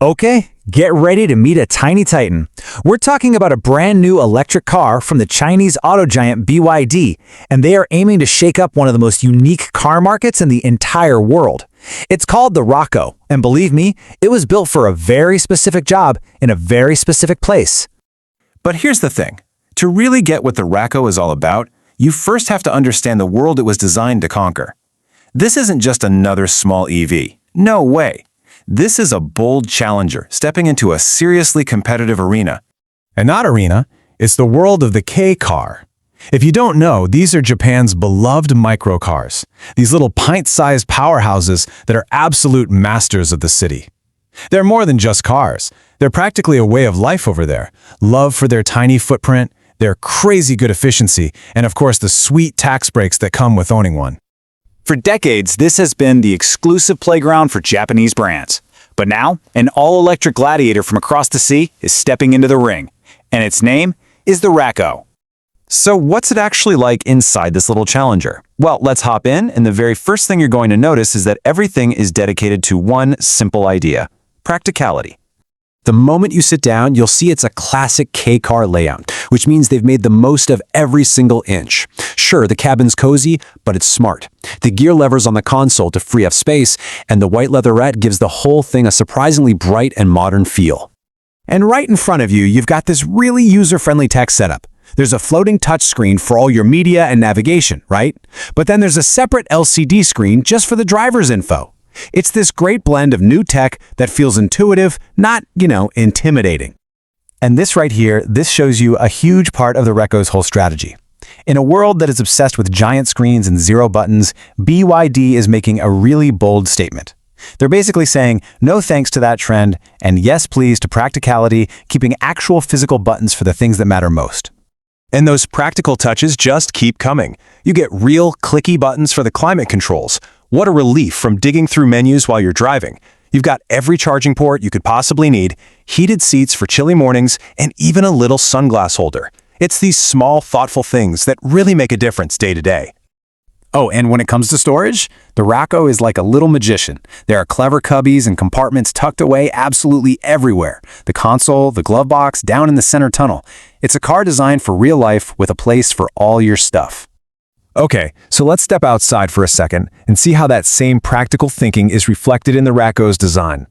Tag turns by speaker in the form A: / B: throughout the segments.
A: Okay, get ready to meet a tiny titan. We're talking about a brand new electric car from the Chinese auto giant BYD, and they are aiming to shake up one of the most unique car markets in the entire world. It's called the RACCO, and believe me, it was built for a very specific job in a very specific place.
B: But here's the thing. To really get what the RACCO is all about, you first have to understand the world it was designed to conquer. This isn't just another small EV. No way. This is a bold challenger stepping into a seriously competitive arena.
C: And not arena, it's the world of the K car. If you don't know, these are Japan's beloved microcars, these little pint-sized powerhouses that are absolute masters of the city. They're more than just cars. They're practically a way of life over there. Love for their tiny footprint, their crazy good efficiency, and of course the sweet tax breaks that come with owning one.
A: For decades, this has been the exclusive playground for Japanese brands. But now, an all-electric gladiator from across the sea is stepping into the ring, and its name is the RACCO.
B: So what's it actually like inside this little challenger? Well, let's hop in, and the very first thing you're going to notice is that everything is dedicated to one simple idea: practicality. The moment you sit down, you'll see it's a classic K-car layout, which means they've made the most of every single inch. Sure, the cabin's cozy, but it's smart. The gear levers on the console to free up space, and the white leatherette gives the whole thing a surprisingly bright and modern feel. And right in front of you, you've got this really user-friendly tech setup. There's a floating touchscreen for all your media and navigation, right? But then there's a separate LCD screen just for the driver's info. It's this great blend of new tech that feels intuitive, not, intimidating. And this right here, this shows you a huge part of the RACCO's whole strategy. In a world that is obsessed with giant screens and zero buttons, BYD is making a really bold statement. They're basically saying no thanks to that trend, and yes please to practicality, keeping actual physical buttons for the things that matter most. And those practical touches just keep coming. You get real clicky buttons for the climate controls. What a relief from digging through menus while you're driving. You've got every charging port you could possibly need, heated seats for chilly mornings, and even a little sunglass holder. It's these small, thoughtful things that really make a difference day to day. Oh, and when it comes to storage, the RACCO is like a little magician. There are clever cubbies and compartments tucked away absolutely everywhere. The console, the glove box, down in the center tunnel. It's a car designed for real life with a place for all your stuff. Okay, so let's step outside for a second and see how that same practical thinking is reflected in the RACCO's design.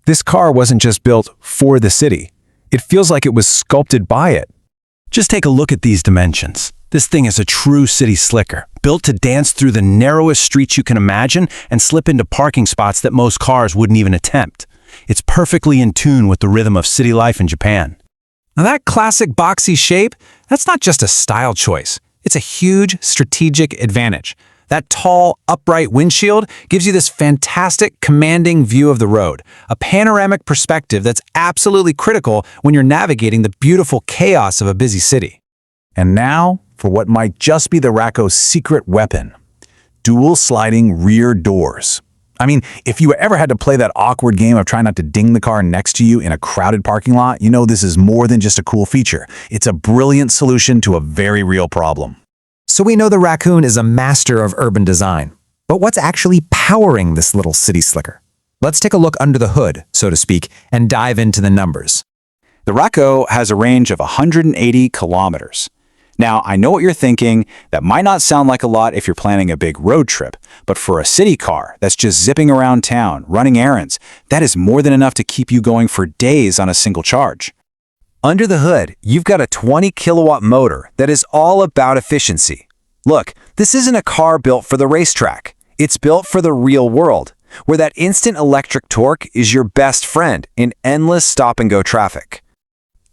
B: This car wasn't just built for the city. It feels like it was sculpted by it. Just take a look at these dimensions. This thing is a true city slicker, built to dance through the narrowest streets you can imagine and slip into parking spots that most cars wouldn't even attempt. It's perfectly in tune with the rhythm of city life in Japan. Now that classic boxy shape, that's not just a style choice. It's a huge strategic advantage. That tall, upright windshield gives you this fantastic, commanding view of the road, a panoramic perspective that's absolutely critical when you're navigating the beautiful chaos of a busy city.
A: And now, for what might just be the RACCO's secret weapon: dual sliding rear doors. I mean, if you ever had to play that awkward game of trying not to ding the car next to you in a crowded parking lot, you know this is more than just a cool feature. It's a brilliant solution to a very real problem.
D: So we know the Raccoon is a master of urban design. But what's actually powering this little city slicker? Let's take a look under the hood, so to speak, and dive into the numbers.
A: The RACCO has a range of 180 kilometers. Now, I know what you're thinking. That might not sound like a lot if you're planning a big road trip, but for a city car that's just zipping around town, running errands, that is more than enough to keep you going for days on a single charge. Under the hood, you've got a 20-kilowatt motor that is all about efficiency. Look, this isn't a car built for the racetrack. It's built for the real world, where that instant electric torque is your best friend in endless stop-and-go traffic.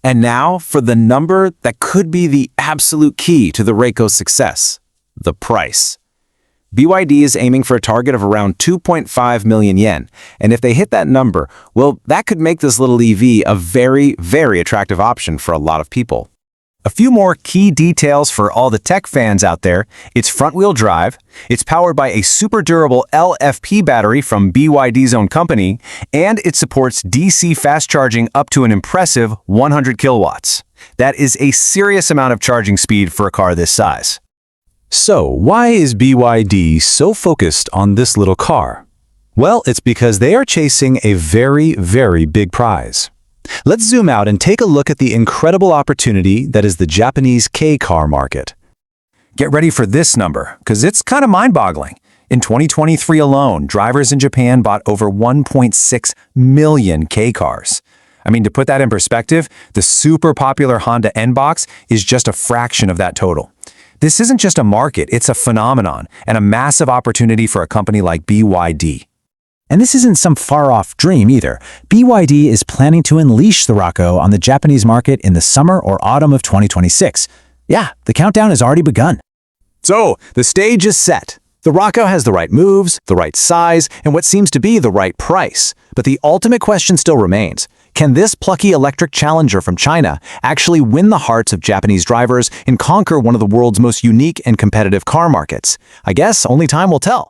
A: And now for the number that could be the absolute key to the RACCO's success: the price. BYD is aiming for a target of around 2.5 million yen, and if they hit that number, well, that could make this little EV a very, very attractive option for a lot of people. A few more key details for all the tech fans out there: it's front-wheel drive, it's powered by a super durable LFP battery from BYD's own company, and it supports DC fast charging up to an impressive 100 kilowatts. That is a serious amount of charging speed for a car this size. So, why is BYD so focused on this little car?
B: Well, it's because they are chasing a very, very big prize. Let's zoom out and take a look at the incredible opportunity that is the Japanese K-car market. Get ready for this number, because it's kind of mind-boggling. In 2023 alone, drivers in Japan bought over 1.6 million K-cars. I mean, to put that in perspective, the super popular Honda N-Box is just a fraction of that total. This isn't just a market, it's a phenomenon, and a massive opportunity for a company like BYD.
A: And this isn't some far-off dream either. BYD is planning to unleash the RACCO on the Japanese market in the summer or autumn of 2026. Yeah, the countdown has already begun.
B: So, the stage is set. The RACCO has the right moves, the right size, and what seems to be the right price. But the ultimate question still remains. Can this plucky electric challenger from China actually win the hearts of Japanese drivers and conquer one of the world's most unique and competitive car markets? I guess only time will tell.